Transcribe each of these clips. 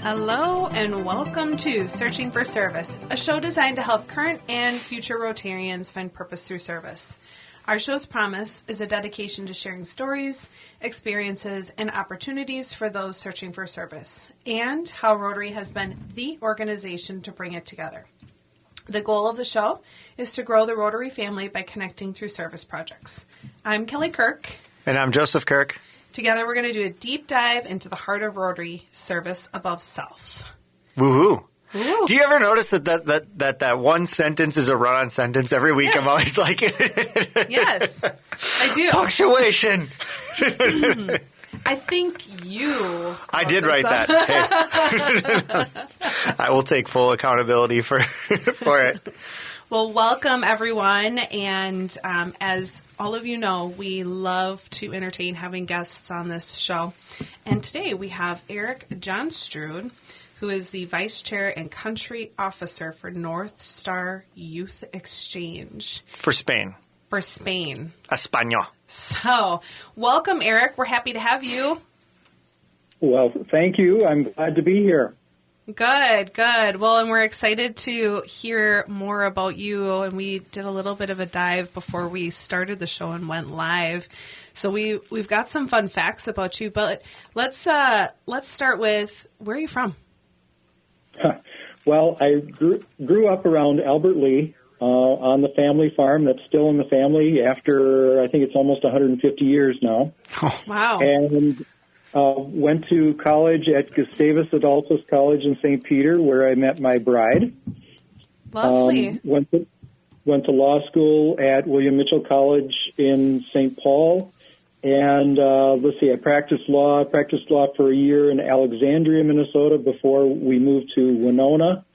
Hello and welcome to Searching for Service, a show designed to help current and future Rotarians find purpose through service. Our show's promise is a dedication to sharing stories, experiences, and opportunities for those searching for service, and how Rotary has been the organization to bring it together. The goal of the show is to grow the Rotary family by connecting through service projects. I'm Kelly Kirk. And I'm Joseph Kirk. Together, we're going to do a deep dive into the heart of Rotary, service above self. Woohoo! Woo. Do you ever notice that one sentence is a run-on sentence every week? Yes. I'm always like, yes, I do. Punctuation. I think you. I did write that. Hey. I will take full accountability for it. Well, welcome, everyone. And as all of you know, we love to entertain having guests on this show. And today we have Eric Johnsrud, who is the Vice Chair and Country Officer for North Star Youth Exchange. For Spain. España. So, welcome, Eric. We're happy to have you. Well, thank you. I'm glad to be here. Good. Well, and we're excited to hear more about you. And we did a little bit of a dive before we started the show and went live. So we've got some fun facts about you. But let's start with, where are you from? Well, I grew up around Albert Lea on the family farm that's still in the family after, I think it's almost 150 years now. Oh. Wow. And went to college at Gustavus Adolphus College in St. Peter, where I met my bride. Lovely. Went to law school at William Mitchell College in St. Paul. And I practiced law for a year in Alexandria, Minnesota, before we moved to Winona.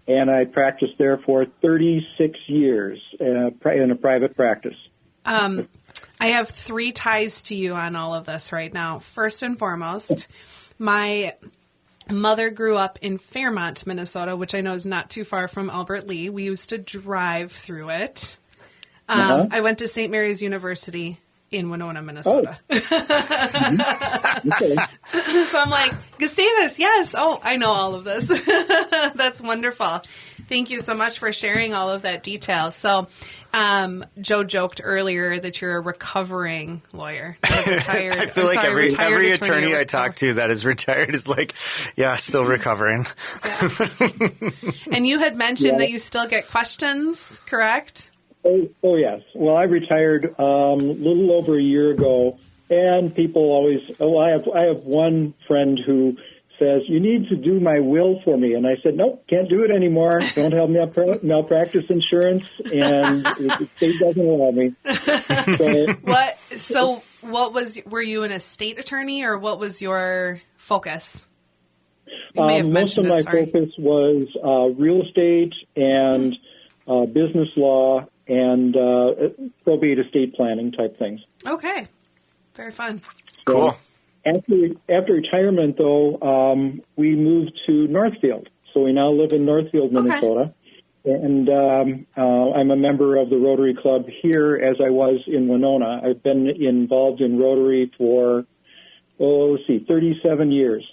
And I practiced there for 36 years in a private practice. I have three ties to you on all of this right now. First and foremost, my mother grew up in Fairmont, Minnesota, which I know is not too far from Albert Lea. We used to drive through it. I went to St. Mary's University in Winona, Minnesota. Oh. Okay. So I'm like, Gustavus, yes. Oh, I know all of this. That's wonderful. Thank you so much for sharing all of that detail. So Joe joked earlier that you're a recovering lawyer. Retired, I feel like every attorney I talk to that is retired is like, yeah, still recovering. Yeah. And you had mentioned that you still get questions, correct? Oh, yes. Well, I retired a little over a year ago, and people always, I have one friend who says, you need to do my will for me. And I said, nope, can't do it anymore. Don't have malpractice insurance, and the state doesn't allow me. Were you an estate attorney, or what was your focus? You may have most of mentioned my it, sorry. focus was real estate and business law and probate estate planning type things. Okay. Very fun. Cool. After retirement, though, we moved to Northfield. So we now live in Northfield, Minnesota. Okay. And I'm a member of the Rotary Club here, as I was in Winona. I've been involved in Rotary for, 37 years.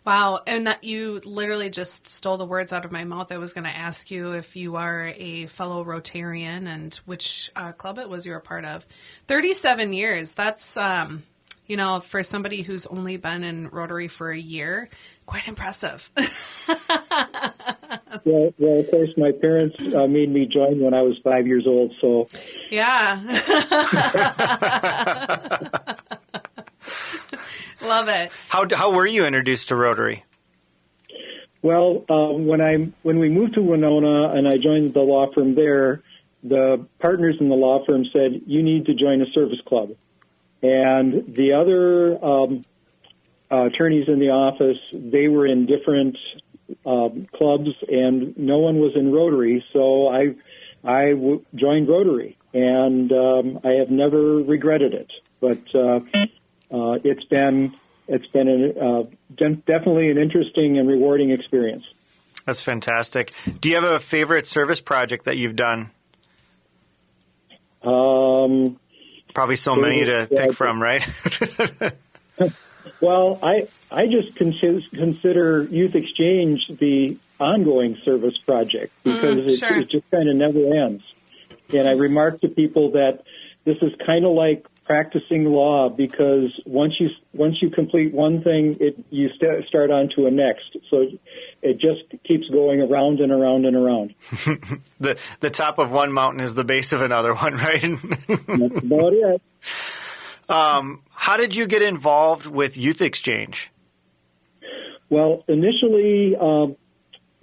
Wow. And that you literally just stole the words out of my mouth. I was going to ask you if you are a fellow Rotarian and which club it was you were a part of. 37 years. That's, for somebody who's only been in Rotary for a year, quite impressive. Well, of course, my parents made me join when I was 5 years old, so. Yeah. Love it. How were you introduced to Rotary? Well, when we moved to Winona and I joined the law firm there, the partners in the law firm said, you need to join a service club. And the other attorneys in the office, they were in different clubs, and no one was in Rotary, so I joined Rotary, and I have never regretted it. But it's been definitely an interesting and rewarding experience. That's fantastic. Do you have a favorite service project that you've done? Probably so many to pick from, right? Well, I just consider Youth Exchange the ongoing service project because sure. it just kind of never ends. And I remark to people that this is kind of like practicing law because once you complete one thing, you start on to a next. So it just keeps going around and around and around. The top of one mountain is the base of another one, right? That's about it. How did you get involved with Youth Exchange? Well, initially,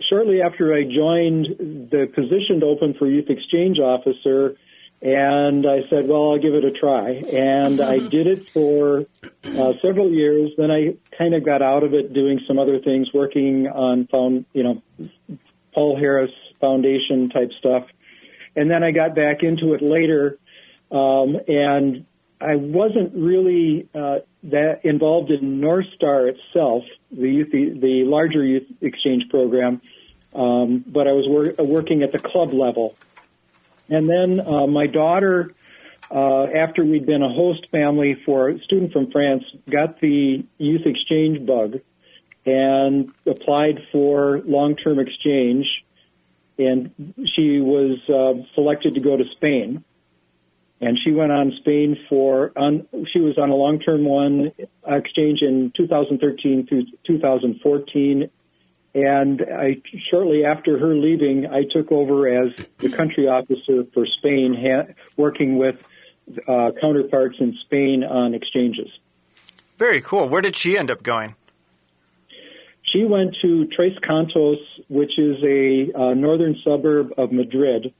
shortly after I joined, the position opened for Youth Exchange Officer, and I said, well, I'll give it a try. And I did it for several years. Then I kind of got out of it doing some other things, working on, Paul Harris Foundation type stuff. And then I got back into it later, and I wasn't really that involved in North Star itself, the larger Youth Exchange program, but I was working at the club level. And then my daughter, after we'd been a host family for a student from France, got the Youth Exchange bug and applied for long-term exchange, and she was selected to go to Spain. And she went on Spain she was on a long-term exchange in 2013 through 2014. And shortly after her leaving, I took over as the country officer for Spain, working with counterparts in Spain on exchanges. Very cool. Where did she end up going? She went to Tres Cantos, which is a northern suburb of Madrid.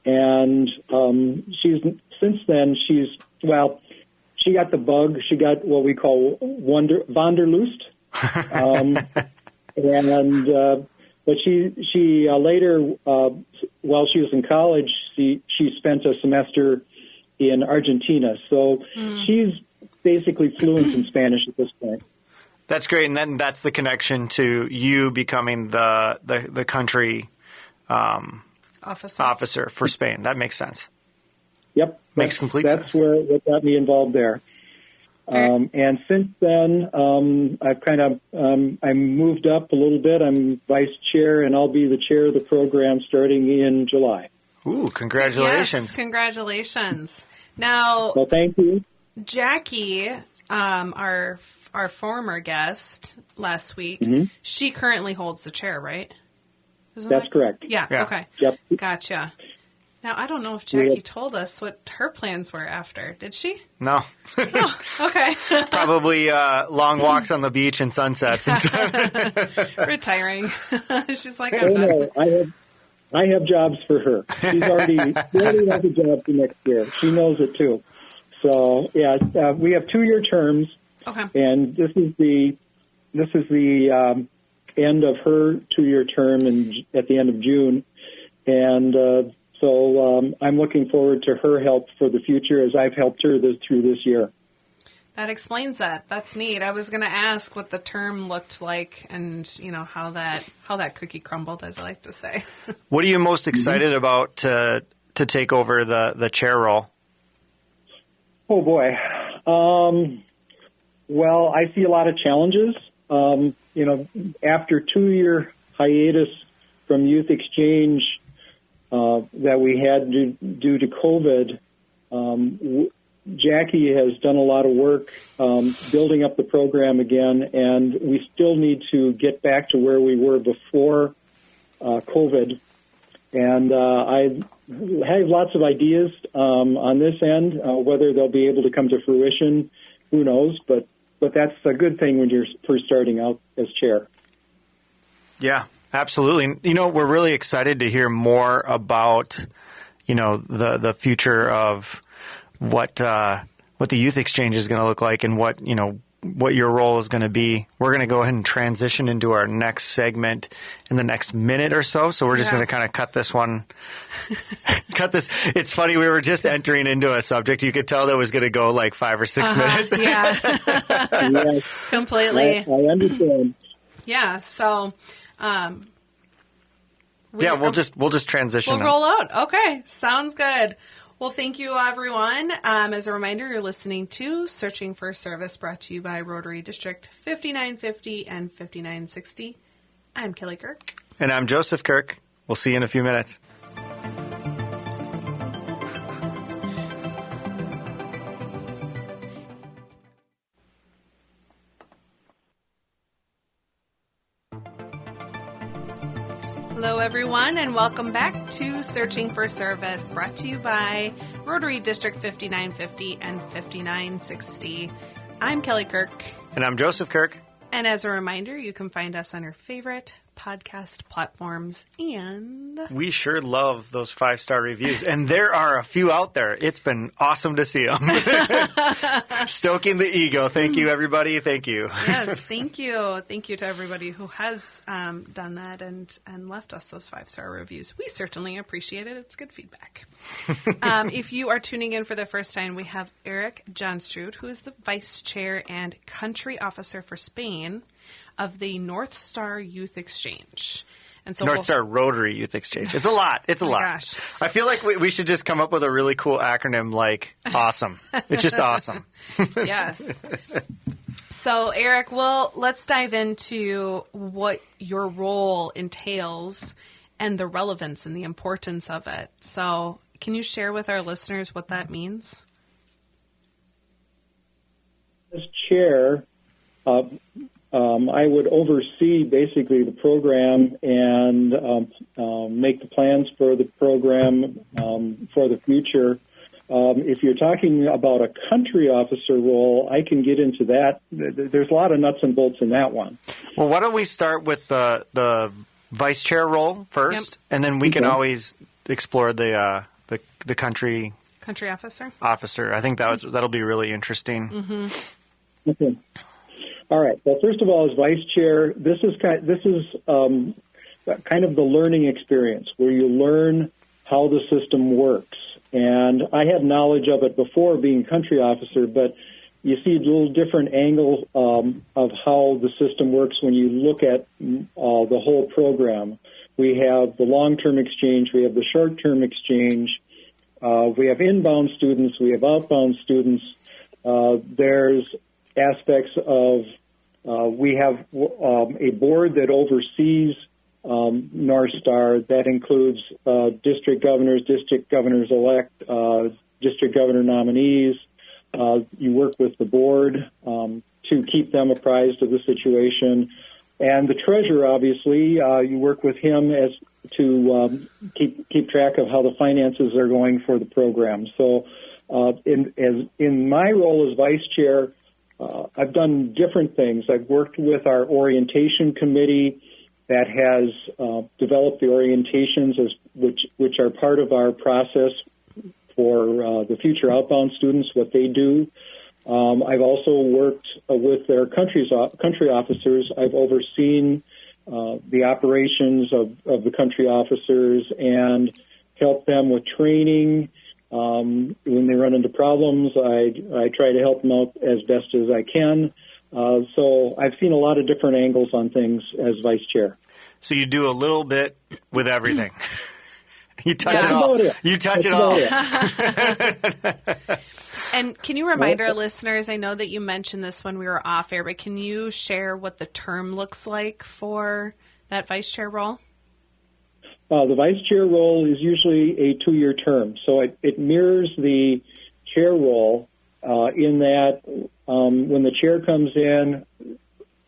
And since then, she got the bug. She got what we call Wanderlust. But she later, while she was in college, she spent a semester in Argentina. So she's basically fluent in Spanish at this point. That's great, and then that's the connection to you becoming the country officer for Spain. That makes sense. Yep, makes complete sense. That's what got me involved there. And since then, I moved up a little bit. I'm vice chair, and I'll be the chair of the program starting in July. Ooh, congratulations. Yes, congratulations. Now, well, thank you. Jackie, our former guest last week, she currently holds the chair, right? That's correct. Yeah, okay. Yep. Gotcha. Now, I don't know if Jackie told us what her plans were after. Did she? No. Oh, okay. Probably long walks on the beach and sunsets. Retiring. She's like, no, I have jobs for her. She already has a job for next year. She knows it too. So yeah, we have 2-year terms. Okay. And this is the end of her 2-year term at the end of June, and so I'm looking forward to her help for the future as I've helped her through this year. That explains that. That's neat. I was going to ask what the term looked like, and how that cookie crumbled, as I like to say. What are you most excited about to take over the chair role? Oh boy. Well, I see a lot of challenges. After 2-year hiatus from Youth Exchange that we had due to COVID, Jackie has done a lot of work building up the program again, and we still need to get back to where we were before COVID. And I have lots of ideas on this end. Whether they'll be able to come to fruition, who knows? But that's a good thing when you're first starting out as chair. Yeah, absolutely. We're really excited to hear more about, the future of what the Youth Exchange is going to look like and what your role is going to be. We're going to go ahead and transition into our next segment in the next minute or so. So we're just going to kind of cut this. It's funny. We were just entering into a subject. You could tell that was going to go like 5 or 6 minutes. Yeah. Yes. Completely. I understand. Yeah. So, we'll just transition. We'll roll out. Okay. Sounds good. Well, thank you, everyone. As a reminder, you're listening to Searching for Service, brought to you by Rotary District 5950 and 5960. I'm Kelly Kirk. And I'm Joseph Kirk. We'll see you in a few minutes. Hello, everyone, and welcome back to Searching for Service, brought to you by Rotary District 5950 and 5960. I'm Kelly Kirk. And I'm Joseph Kirk. And as a reminder, you can find us on your favorite podcast platforms, and we sure love those 5-star reviews, and there are a few out there. It's been awesome to see them. Stoking the ego. Thank you, everybody. Thank you. Yes, thank you. Thank you to everybody who has done that and left us those 5-star reviews. We certainly appreciate it. It's good feedback. If you are tuning in for the first time, we have Eric Johnsrud, who is the Vice Chair and Country Officer for Spain of the North Star Youth Exchange. And so North Star Rotary Youth Exchange. It's a lot. It's a lot. Gosh. I feel like we should just come up with a really cool acronym like awesome. It's just awesome. Yes. So, Eric, well, let's dive into what your role entails and the relevance and the importance of it. So, can you share with our listeners what that means? As chair, I would oversee basically the program and make the plans for the program for the future. If you're talking about a country officer role, I can get into that. There's a lot of nuts and bolts in that one. Well, why don't we start with the vice chair role first, and then we can always explore the country officer. I think that'll be really interesting. Mm-hmm. Okay. All right. Well, first of all, as vice chair, this is kind of the learning experience where you learn how the system works. And I had knowledge of it before being country officer, but you see a little different angle of how the system works when you look at the whole program. We have the long-term exchange, we have the short-term exchange, we have inbound students, we have outbound students. There's aspects of we have a board that oversees North Star. That includes district governors-elect, district governor nominees. You work with the board to keep them apprised of the situation. And the treasurer, obviously, you work with him as to keep track of how the finances are going for the program. So in my role as vice chair, I've done different things. I've worked with our orientation committee that has developed the orientations which are part of our process for the future outbound students, what they do. I've also worked with their country officers. I've overseen the operations of the country officers and helped them with training. When they run into problems, I try to help them out as best as I can. So I've seen a lot of different angles on things as vice chair. So you do a little bit with everything. You touch it all. You touch it all. And can you remind our listeners, I know that you mentioned this when we were off air, but can you share what the term looks like for that vice chair role? The vice chair role is usually a 2-year term, so it mirrors the chair role in that when the chair comes in,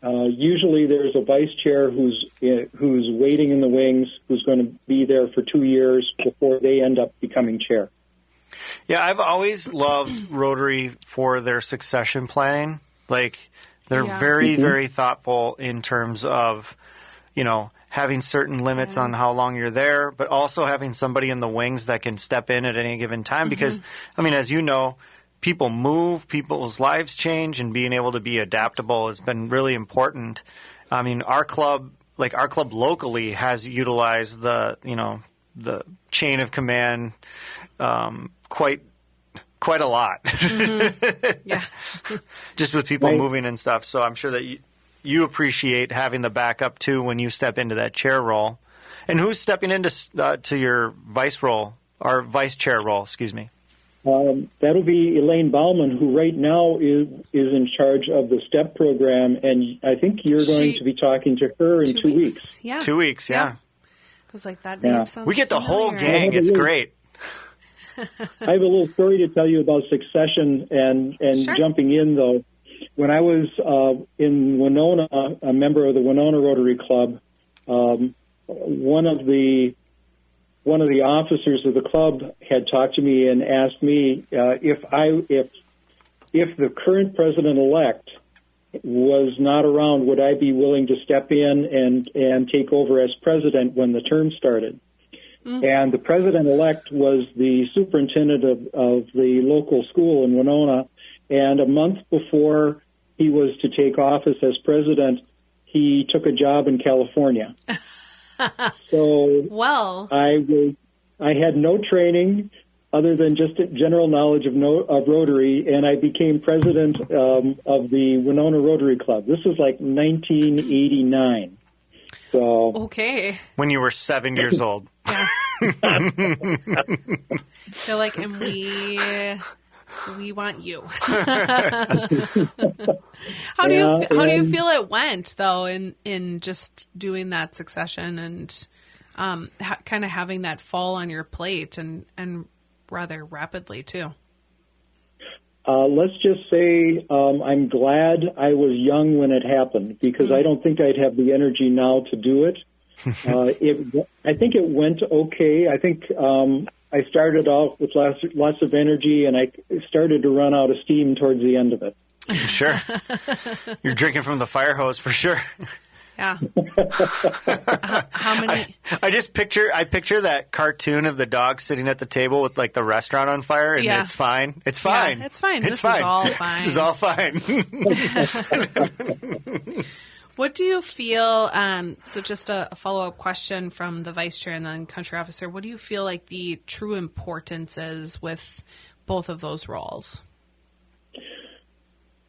usually there's a vice chair who's waiting in the wings, who's going to be there for 2 years before they end up becoming chair. Yeah, I've always loved Rotary for their succession planning. Like, they're very, very thoughtful in terms of, having certain limits on how long you're there, but also having somebody in the wings that can step in at any given time. Because, as you know, people move, people's lives change, and being able to be adaptable has been really important. Our club locally has utilized the chain of command quite a lot. Yeah. Just with people moving and stuff. So I'm sure that you appreciate having the backup too when you step into that chair role. And who's stepping into to your vice role or vice chair role? Excuse me. That'll be Elaine Bauman, who right now is in charge of the STEP program, and I think you're going to be talking to her in 2 weeks. Yeah. 2 weeks, yeah. I was like, that name sounds We get the whole familiar. gang. It's great. I have a little story to tell you about succession and Sure. jumping in, though. When I was in Winona, a member of the Winona Rotary Club, one of the officers of the club had talked to me and asked me if the current president-elect was not around, would I be willing to step in and take over as president when the term started? Mm-hmm. And the president-elect was the superintendent of the local school in Winona, and a month before he was to take office as president, he took a job in California. So I had no training other than just a general knowledge of Rotary, and I became president of the Winona Rotary Club. This was like 1989. So okay. When you were 7 years old. Yeah. They're like, and we want you. How do you feel it went though in just doing that succession and kind of having that fall on your plate and rather rapidly too? Let's just say I'm glad I was young when it happened, because I don't think I'd have the energy now to do it. I think it went okay. I think I started off with lots of energy, and I started to run out of steam towards the end of it. Sure. You're drinking from the fire hose for sure. Yeah. How many? I picture that cartoon of the dog sitting at the table with like the restaurant on fire, and it's fine. It's fine. Yeah, it's fine. It's this fine. is all fine. This is all fine. What do you feel, so just a follow-up question from the vice chair and then country officer, what do you feel like the true importance is with both of those roles?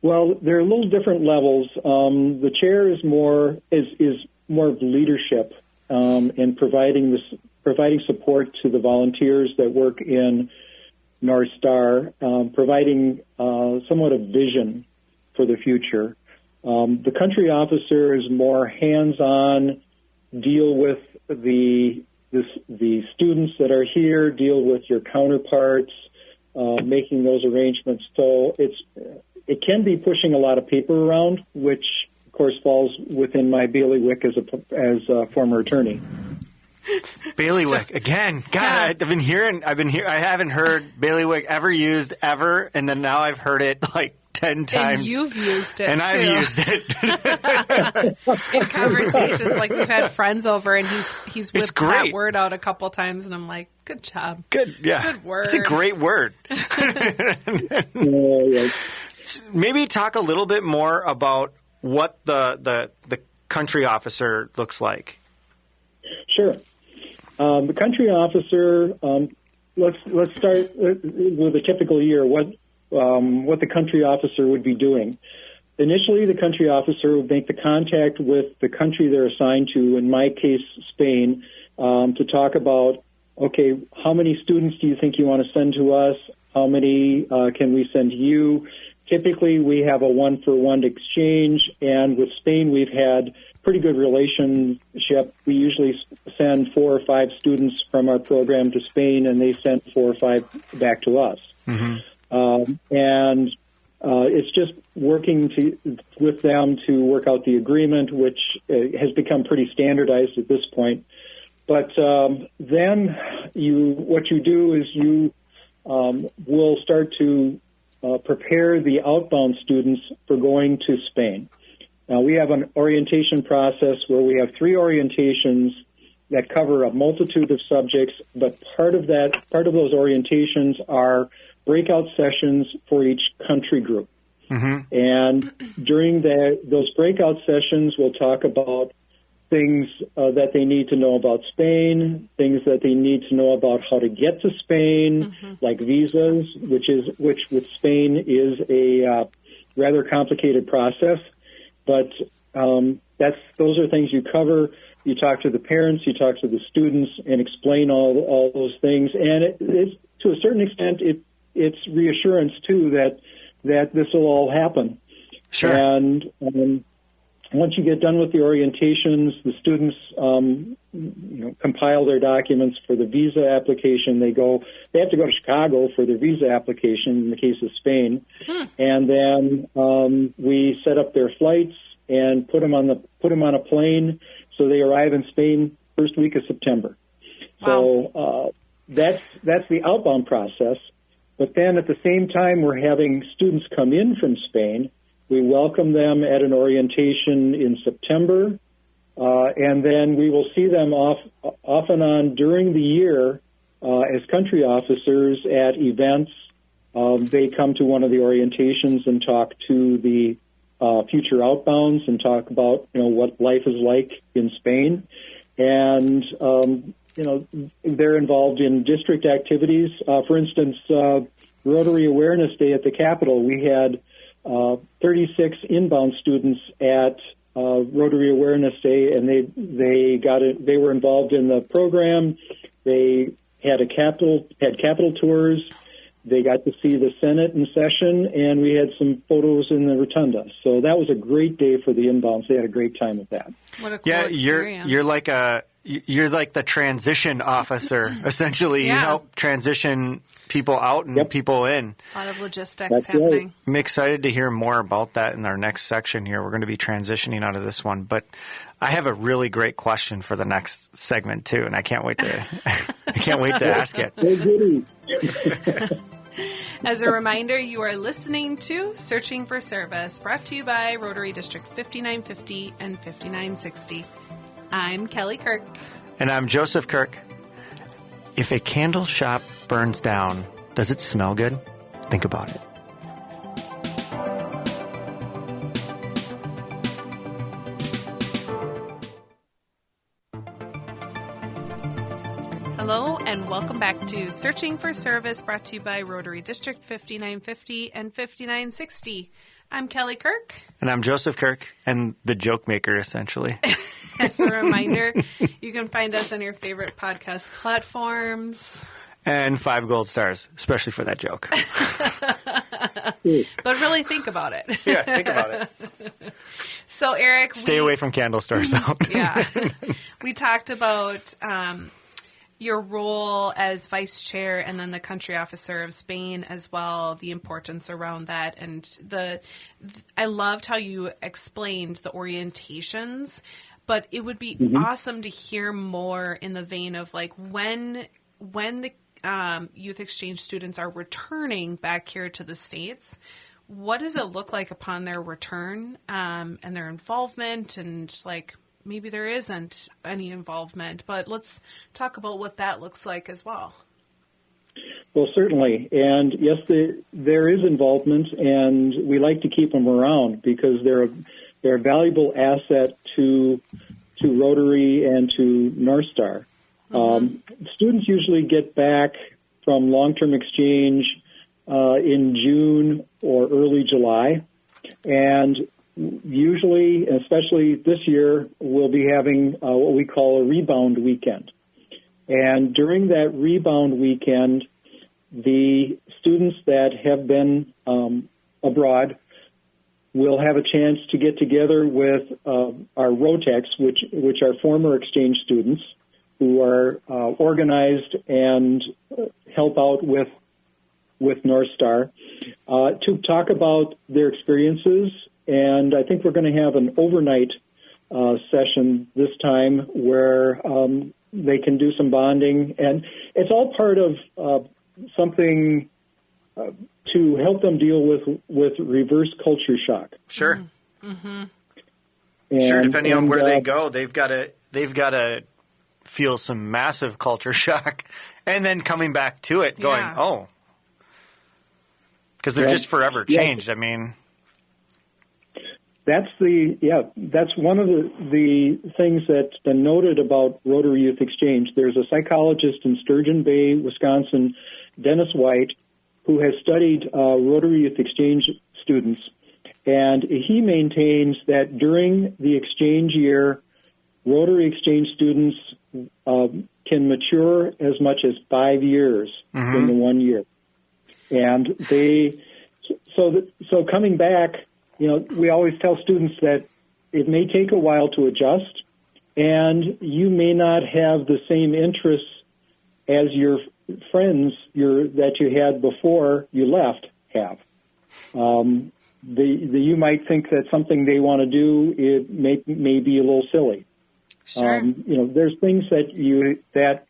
Well, they're a little different levels. The chair is more of leadership and providing support to the volunteers that work in North Star, providing somewhat of vision for the future. The country officer is more hands-on, deal with the students that are here, deal with your counterparts, making those arrangements. So it can be pushing a lot of paper around, which of course falls within my bailiwick as a former attorney. Bailiwick again. God, Yeah. I've been here. I haven't heard bailiwick ever used ever, and then now I've heard it like 10 times. And you've used it, and too. I've used it. In conversations, like we've had friends over, and he's whipped great. that word out a couple times, and I'm like, good job. Good, yeah. Good word. It's a great word. Maybe talk a little bit more about what the country officer looks like. Sure. The country officer, let's start with a typical year. What the country officer would be doing. Initially, the country officer would make the contact with the country they're assigned to, in my case, Spain, to talk about, okay, how many students do you think you want to send to us? How many can we send to you? Typically, we have a one-for-one exchange, and with Spain, we've had pretty good relationship. We usually send 4 or 5 students from our program to Spain, and they send 4 or 5 back to us. Mm-hmm. It's just working with them to work out the agreement, which has become pretty standardized at this point. But then what you do is you will start to prepare the outbound students for going to Spain. Now, we have an orientation process where we have 3 orientations that cover a multitude of subjects, but part of those orientations are breakout sessions for each country group. Mm-hmm. And during those breakout sessions, we'll talk about things that they need to know about Spain, things that they need to know about how to get to Spain, mm-hmm. like visas, which with Spain is a rather complicated process. But those are things you cover. You talk to the parents, you talk to the students, and explain all those things. And it's to a certain extent, it's reassurance too that this will all happen. Sure. And once you get done with the orientations, the students compile their documents for the visa application. They have to go to Chicago for their visa application in the case of Spain, and then we set up their flights and put them on a plane, so they arrive in Spain first week of September. Wow. So that's the outbound process. But then at the same time, we're having students come in from Spain. We welcome them at an orientation in September, and then we will see them off and on during the year as country officers at events. They come to one of the orientations and talk to the future outbounds and talk about what life is like in Spain, and they're involved in district activities. For instance, Rotary Awareness Day at the Capitol, we had 36 inbound students at Rotary Awareness Day, and they were involved in the program. They had Capitol tours. They got to see the Senate in session, and we had some photos in the rotunda. So that was a great day for the inbounds. They had a great time with that. What a cool experience. You're like the transition officer, essentially. Yeah. You help transition people out and people in. A lot of logistics That's happening. right. I'm excited to hear more about that in our next section here. We're going to be transitioning out of this one, but I have a really great question for the next segment too, and I can't wait to ask it. Hey, goody. As a reminder, you are listening to Searching for Service, brought to you by Rotary District 5950 and 5960. I'm Kelly Kirk. And I'm Joseph Kirk. If a candle shop burns down, does it smell good? Think about it. Hello, and welcome back to Searching for Service, brought to you by Rotary District 5950 and 5960. I'm Kelly Kirk. And I'm Joseph Kirk, and the joke maker, essentially. As a reminder, you can find us on your favorite podcast platforms. And 5 gold stars, especially for that joke. But really think about it. Yeah, think about it. So, Eric, Stay away from candle stores, though. Yeah. We talked about your role as vice chair and then the country officer of Spain as well, the importance around that. And I loved how you explained the orientations, but it would be awesome to hear more in the vein of like when the youth exchange students are returning back here to the States, what does it look like upon their return and their involvement, and like maybe there isn't any involvement, but let's talk about what that looks like as well. Well, certainly. And yes, there is involvement, and we like to keep them around because they're a valuable asset to Rotary and to North Star. Students usually get back from long-term exchange in June or early July, and usually, especially this year, we'll be having what we call a rebound weekend. And during that rebound weekend, the students that have been abroad will have a chance to get together with our ROTECs, which are former exchange students who are organized and help out with North Star, to talk about their experiences. And I think we're going to have an overnight session this time where they can do some bonding. And it's all part of something to help them deal with reverse culture shock. Sure. Mm-hmm. Sure, depending on where they go, they've got to feel some massive culture shock, and then coming back to it going, oh, because they're just forever changed. I mean, that's one of the things that's been noted about Rotary Youth Exchange. There's a psychologist in Sturgeon Bay, Wisconsin, Dennis White, who has studied Rotary Youth Exchange students, and he maintains that during the exchange year, Rotary Exchange students can mature as much as 5 years in the 1 year. And so coming back, we always tell students that it may take a while to adjust, and you may not have the same interests as your friends that you had before you left have. You might think that something they want to do, it may be a little silly. Sure. There's things that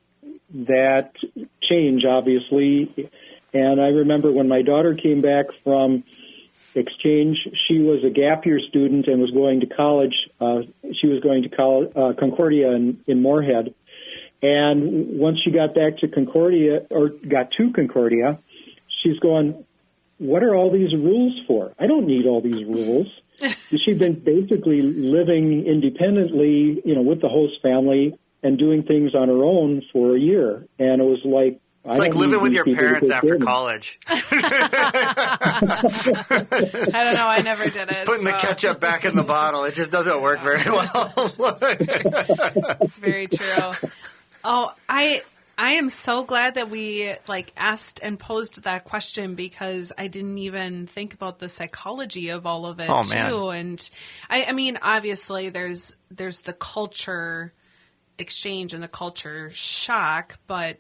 change, obviously. And I remember when my daughter came back from exchange, she was a gap year student and was going to college. She was going to Concordia in Moorhead. And once she got back to Concordia, she's going, what are all these rules for? I don't need all these rules. She'd been basically living independently, with the host family and doing things on her own for a year. And it was like, it's like living with your parents after college. I don't know. I never did it. It's putting the ketchup back in the bottle. It just doesn't work very well. It's very true. Oh, I am so glad that we asked and posed that question, because I didn't even think about the psychology of all of it too. And I mean, obviously there's the culture exchange and the culture shock, but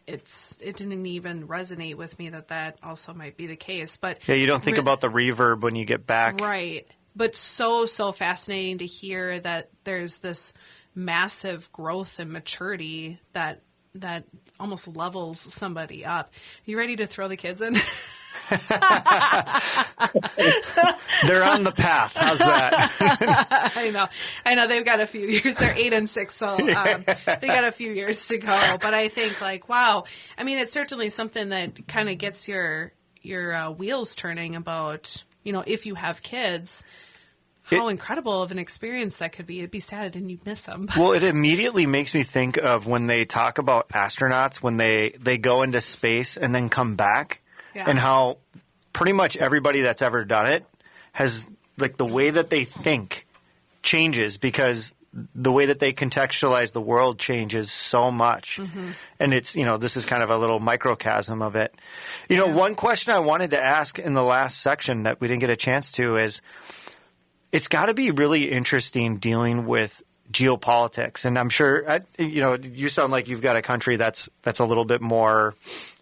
it didn't even resonate with me that also might be the case. But yeah, you don't think about the reverb when you get back. Right. But so fascinating to hear that there's this massive growth and maturity that almost levels somebody up. You ready to throw the kids in? They're on the path. How's that? I know. They've got a few years. They're 8 and 6, so they got a few years to go. But I think wow. I mean, it's certainly something that kind of gets your wheels turning about, if you have kids, how incredible of an experience that could be. It'd be sad and you'd miss them. Well, it immediately makes me think of when they talk about astronauts, when they go into space and then come back, and how pretty much everybody that's ever done it has, the way that they think changes, because the way that they contextualize the world changes so much. Mm-hmm. And it's, this is kind of a little microcosm of it. One question I wanted to ask in the last section that we didn't get a chance to is, it's got to be really interesting dealing with geopolitics. And I'm sure, you sound like you've got a country that's a little bit more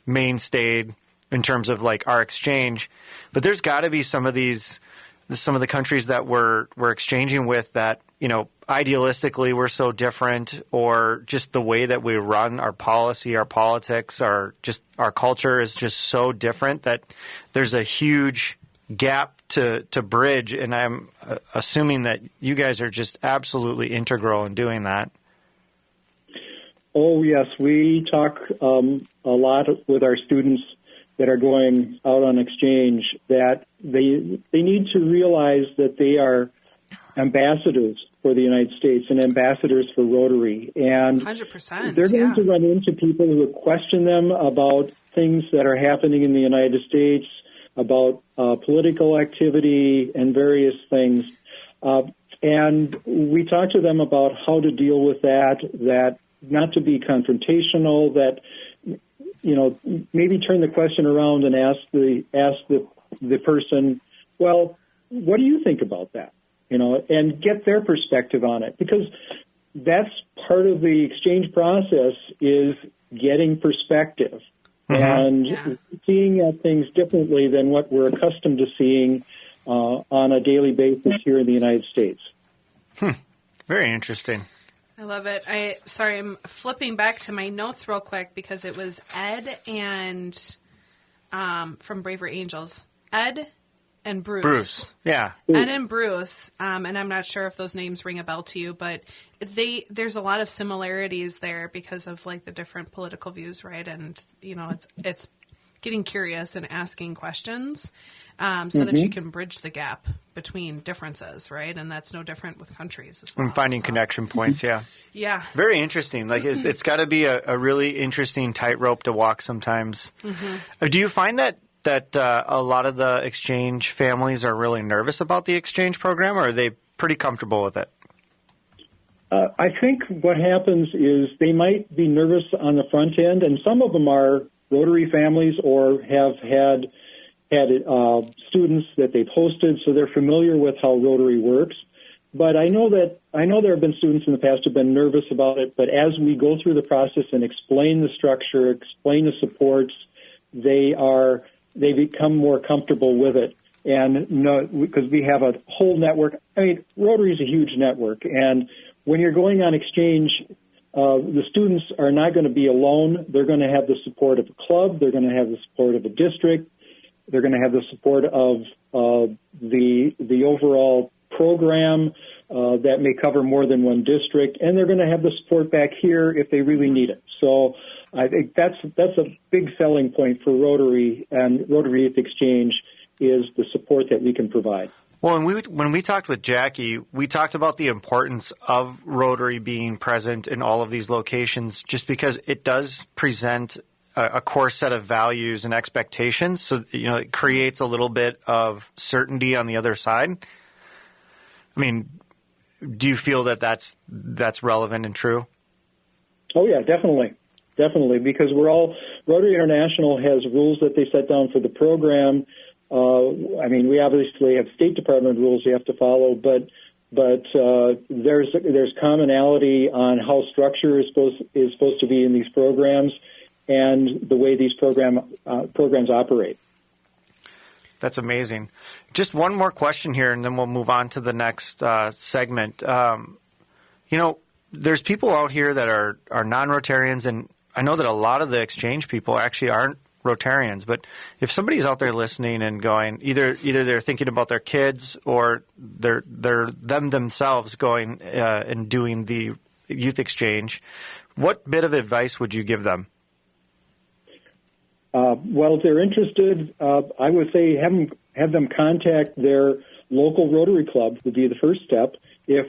mainstayed in terms of our exchange. But there's got to be some of the countries that we're exchanging with that, idealistically we're so different, or just the way that we run our policy, our politics, our culture is just so different that there's a huge gap to bridge, and I'm assuming that you guys are just absolutely integral in doing that. Oh, yes. We talk a lot with our students that are going out on exchange, that they need to realize that they are ambassadors for the United States and ambassadors for Rotary. And 100%, they're going to run into people who question them about things that are happening in the United States, about political activity and various things. And we talk to them about how to deal with that not to be confrontational, that, maybe turn the question around and ask the person, well, what do you think about that? And get their perspective on it, because that's part of the exchange process, is getting perspective. And seeing things differently than what we're accustomed to seeing on a daily basis here in the United States. Very interesting. I love it. I'm flipping back to my notes real quick, because it was Ed and from Braver Angels. Ed and Bruce. Yeah. Ed and Bruce, and I'm not sure if those names ring a bell to you, but there's a lot of similarities there because of the different political views, right? And it's getting curious and asking questions so that you can bridge the gap between differences, right? And that's no different with countries as well. And finding connection points, yeah. Yeah. Very interesting. It's got to be a really interesting tightrope to walk sometimes. Mm-hmm. Do you find that a lot of the exchange families are really nervous about the exchange program, or are they pretty comfortable with it? I think what happens is they might be nervous on the front end, and some of them are Rotary families or have had students that they've hosted, so they're familiar with how Rotary works. But I know there have been students in the past who've been nervous about it, but as we go through the process and explain the structure, explain the supports, they become more comfortable with it. And because we have a whole network. I mean, Rotary is a huge network, and when you're going on exchange, the students are not going to be alone. They're going to have the support of a club. They're going to have the support of a district. They're going to have the support of the overall program that may cover more than one district, and they're going to have the support back here if they really need it. So I think that's a big selling point for Rotary and Rotary Youth Exchange is the support that we can provide. Well, and when we talked with Jackie, we talked about the importance of Rotary being present in all of these locations just because it does present a core set of values and expectations. So, it creates a little bit of certainty on the other side. I mean, do you feel that that's relevant and true? Oh, yeah, definitely. Definitely, because Rotary International has rules that they set down for the program. We obviously have State Department rules you have to follow, but there's commonality on how structure is supposed to be in these programs and the way these programs operate. That's amazing. Just one more question here, and then we'll move on to the next segment. There's people out here that are non-Rotarians, and I know that a lot of the exchange people actually aren't Rotarians, but if somebody's out there listening and going, either they're thinking about their kids or they're themselves going and doing the youth exchange, what bit of advice would you give them? Well, if they're interested, I would say have them contact their local Rotary Club would be the first step. If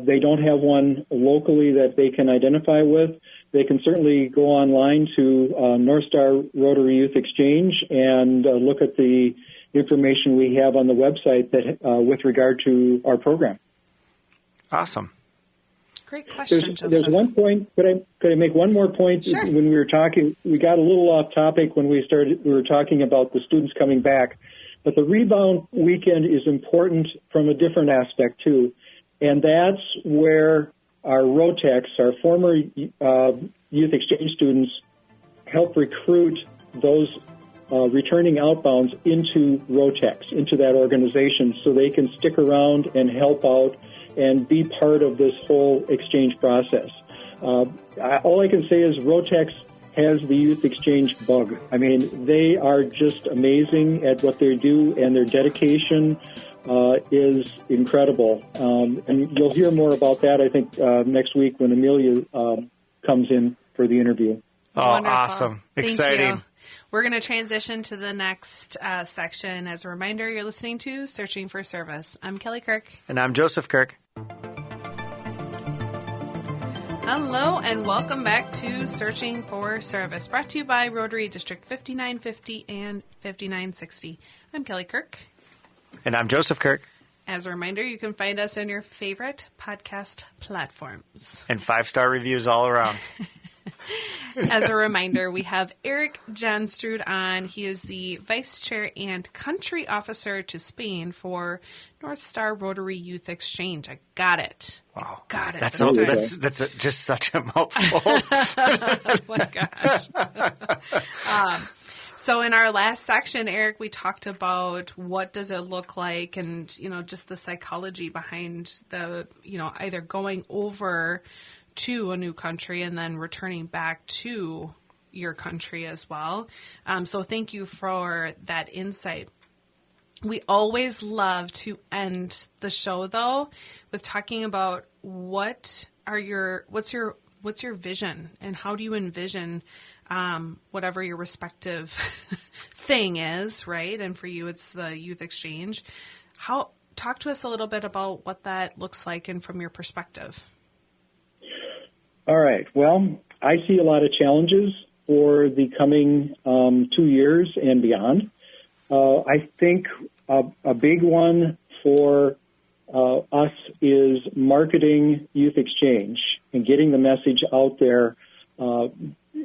they don't have one locally that they can identify with, they can certainly go online to North Star Rotary Youth Exchange and look at the information we have on the website that with regard to our program. Awesome. Great question, Joseph. There's one point. Could I make one more point? Sure. When we were talking, we got a little off topic when we were talking about the students coming back. But the rebound weekend is important from a different aspect, too. And that's where our ROTECs, our former youth exchange students, help recruit those returning outbounds into ROTECs, into that organization, so they can stick around and help out and be part of this whole exchange process. All I can say is ROTECs has the youth exchange bug. I mean, they are just amazing at what they do, and their dedication is incredible. And you'll hear more about that, I think, next week when Amelia comes in for the interview. Oh, wonderful. Awesome. Thank Exciting. you. We're going to transition to the next section. As a reminder, you're listening to Searching for Service. I'm Kelly Kirk. And I'm Joseph Kirk. Hello, and welcome back to Searching for Service, brought to you by Rotary District 5950 and 5960. I'm Kelly Kirk. And I'm Joseph Kirk. As a reminder, you can find us on your favorite podcast platforms. And 5-star reviews all around. As a reminder, we have Eric Johnsrud on. He is the Vice Chair and Country Officer to Spain for North Star Rotary Youth Exchange. I got it. Wow. Got it. That's just such a mouthful. Oh, my gosh. So in our last section, Eric, we talked about what does it look like and, just the psychology behind the, either going over to a new country and then returning back to your country as well. So thank you for that insight. We always love to end the show, though, with talking about what's your vision and how do you envision whatever your respective thing is, right? And for you, it's the youth exchange. Talk to us a little bit about what that looks like and from your perspective. All right. Well, I see a lot of challenges for the coming 2 years and beyond. I think a big one for us is marketing youth exchange and getting the message out there.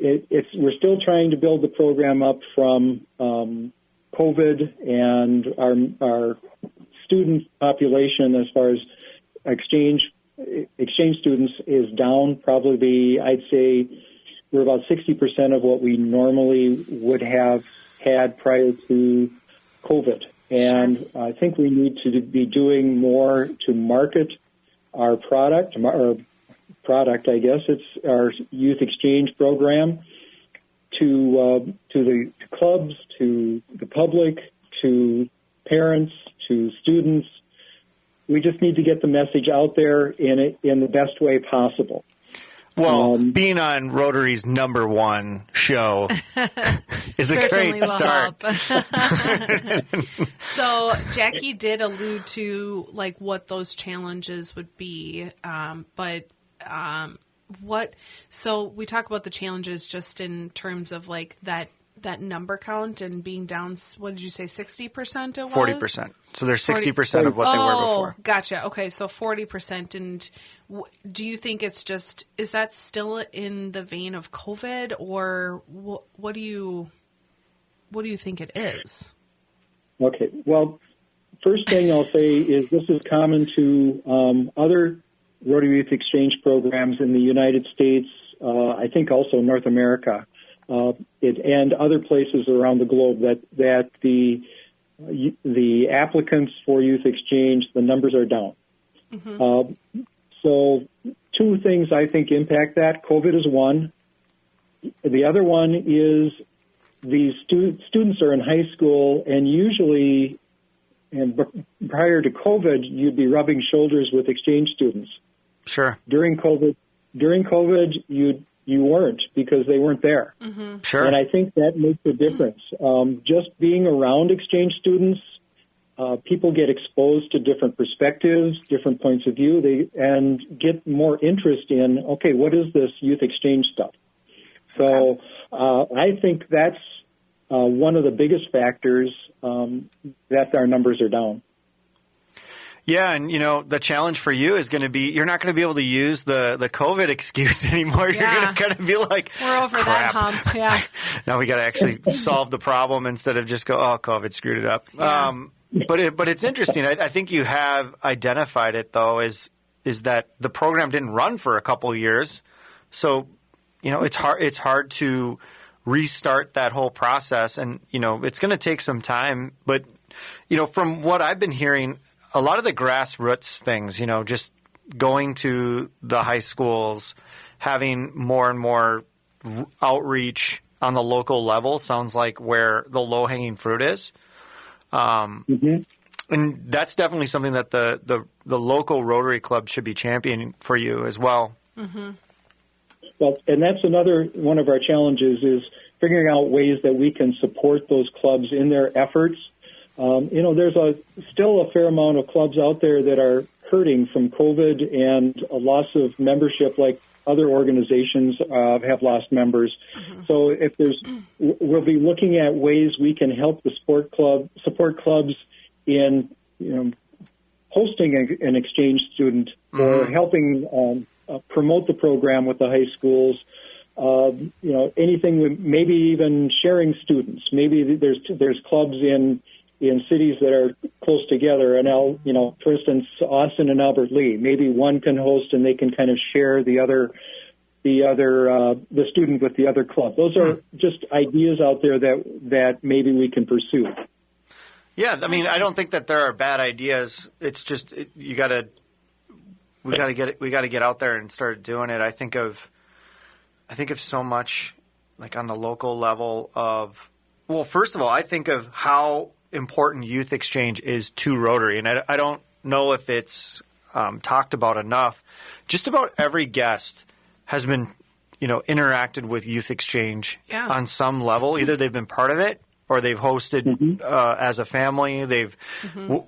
we're still trying to build the program up from COVID, and our student population as far as exchange students is down. Probably, I'd say we're about 60% of what we normally would have had prior to COVID. And I think we need to be doing more to market our product, I guess. It's our youth exchange program to the clubs, to the public, to parents, to students. We just need to get the message out there in the best way possible. Well, being on Rotary's #1 show is a great start. So Jackie did allude to like what those challenges would be, but what? So we talk about the challenges just in terms of like that number count and being down. What did you say? 60%? It was 40%. So they're 60% of what they were before. Gotcha. Okay, so 40%. And do you think it's just, is that still in the vein of COVID, or what do you think it is? Okay. Well, first thing I'll say is this is common to other Rotary Youth Exchange programs in the United States. I think also North America. And other places around the globe that the applicants for youth exchange, the numbers are down. Mm-hmm. So two things I think impact that. COVID is one. The other one is these students are in high school, and usually, and prior to COVID, you'd be rubbing shoulders with exchange students. Sure. During COVID, you weren't, because they weren't there. Mm-hmm. Sure. And I think that makes a difference. Just being around exchange students, people get exposed to different perspectives, different points of view, and get more interest in, okay, what is this youth exchange stuff? So I think that's one of the biggest factors that our numbers are down. Yeah, and the challenge for you is going to be you're not going to be able to use the COVID excuse anymore. Yeah. You're going to kind of be like, we're over crap. that hump. Yeah. Now we got to actually solve the problem instead of just go, oh, COVID screwed it up. Yeah. But it's interesting. I think you have identified it though is that the program didn't run for a couple years, so it's hard to restart that whole process, and it's going to take some time. But from what I've been hearing, a lot of the grassroots things, just going to the high schools, having more and more outreach on the local level sounds like where the low-hanging fruit is. And that's definitely something that the local Rotary Club should be championing for you as well. Mm-hmm. Well, and that's another one of our challenges is figuring out ways that we can support those clubs in their efforts. There's still a fair amount of clubs out there that are hurting from COVID and a loss of membership, like other organizations have lost members. Mm-hmm. So we'll be looking at ways we can help the support clubs in, hosting an exchange student or helping promote the program with the high schools. Anything with maybe even sharing students. Maybe there's clubs in cities that are close together, and for instance, Austin and Albert Lee. Maybe one can host, and they can kind of share the student with the other club. Those are just ideas out there that maybe we can pursue. Yeah, I mean, I don't think that there are bad ideas. It's just we got to get out there and start doing it. I think of so much like on the local level of. Well, first of all, I think of how important youth exchange is to Rotary, and I don't know if it's talked about enough. Just about every guest has been, interacted with youth exchange on some level. Either they've been part of it or they've hosted as a family. They've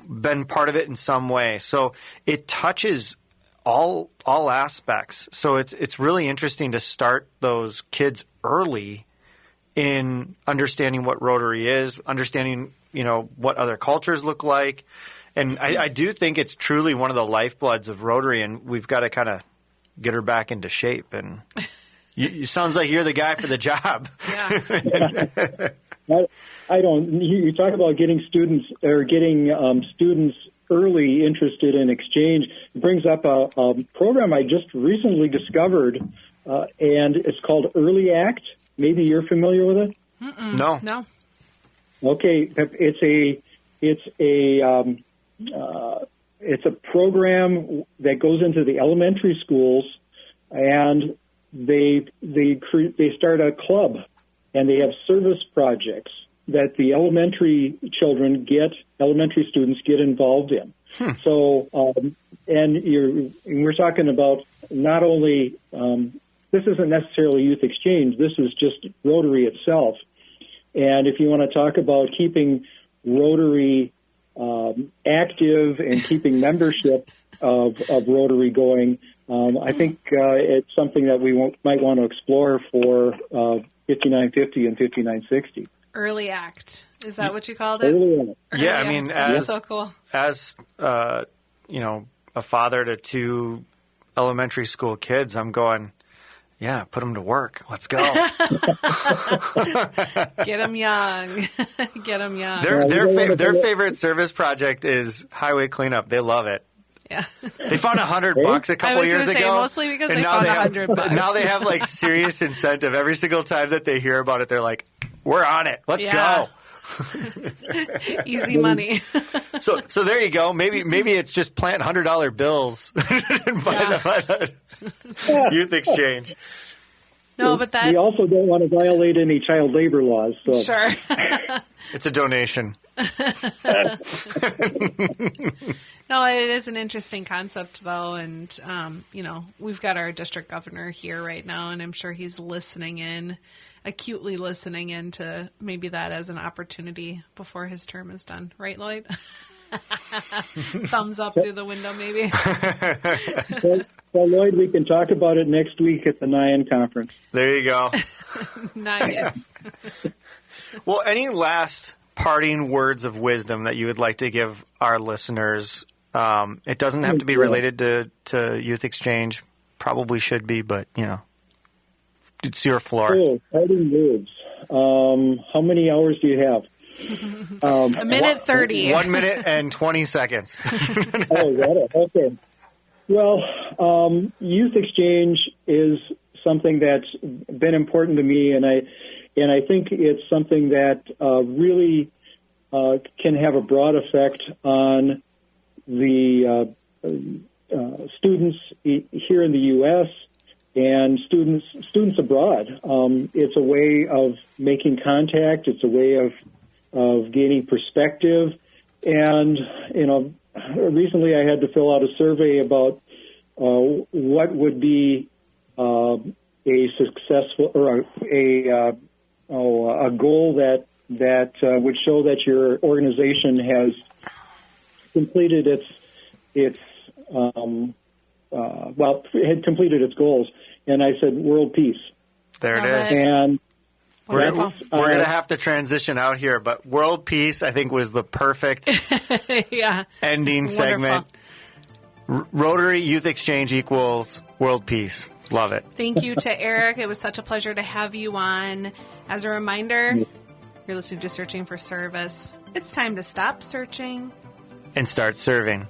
been part of it in some way. So it touches all aspects. So it's really interesting to start those kids early in understanding what Rotary is, understanding what other cultures look like. And I do think it's truly one of the lifebloods of Rotary, and we've got to kind of get her back into shape. And You sounds like you're the guy for the job. Yeah. I don't. You talk about getting students early interested in exchange. It brings up a program I just recently discovered, and it's called Early Act. Maybe you're familiar with it. No. Okay, it's a program that goes into the elementary schools, and they start a club, and they have service projects that the elementary students get involved in. So, we're talking about not only, this isn't necessarily youth exchange, this is just Rotary itself. And if you want to talk about keeping Rotary active and keeping membership of Rotary going, I think it's something that we might want to explore for 5950 and 5960. Early Act. Is that what you called it? Early Act. Yeah, I mean, That's so cool. As a father to 2 elementary school kids, I'm going, yeah, put them to work. Let's go. Get them young. Get them young. Their favorite service project is highway cleanup. They love it. Yeah. They found $100 a couple years ago. Mostly because and they found $100. Now they have like serious incentive. Every single time that they hear about it, they're like, "We're on it. Let's go." Easy money. So there you go. Maybe it's just plant $100 bills and buy the youth exchange. No, but we also don't want to violate any child labor laws. So. Sure. It's a donation. No, it is an interesting concept, though, and we've got our district governor here right now, and I'm sure he's acutely listening in to maybe that as an opportunity before his term is done. Right, Lloyd? Thumbs up through the window, maybe. Well, Lloyd, we can talk about it next week at the NIAN conference. There you go. Nice. Well, any last parting words of wisdom that you would like to give our listeners? It doesn't have to be related to youth exchange. Probably should be, but, it's your floor. Oh, parting words. How many hours do you have? A minute 30. 1 minute and 20 seconds. Oh, got it. Okay. Well, youth exchange is something that's been important to me, and I think it's something that really can have a broad effect on the students here in the U.S. and students abroad. It's a way of making contact. It's a way of gaining perspective. And, recently I had to fill out a survey about what would be a successful or a goal that would show that your organization has completed had completed its goals. And I said, world peace. There it is. And we're going to have to transition out here, but world peace, I think, was the perfect ending segment. Rotary Youth Exchange equals world peace. Love it. Thank you to Eric. It was such a pleasure to have you on. As a reminder, you're listening to Searching for Service. It's time to stop searching and start serving.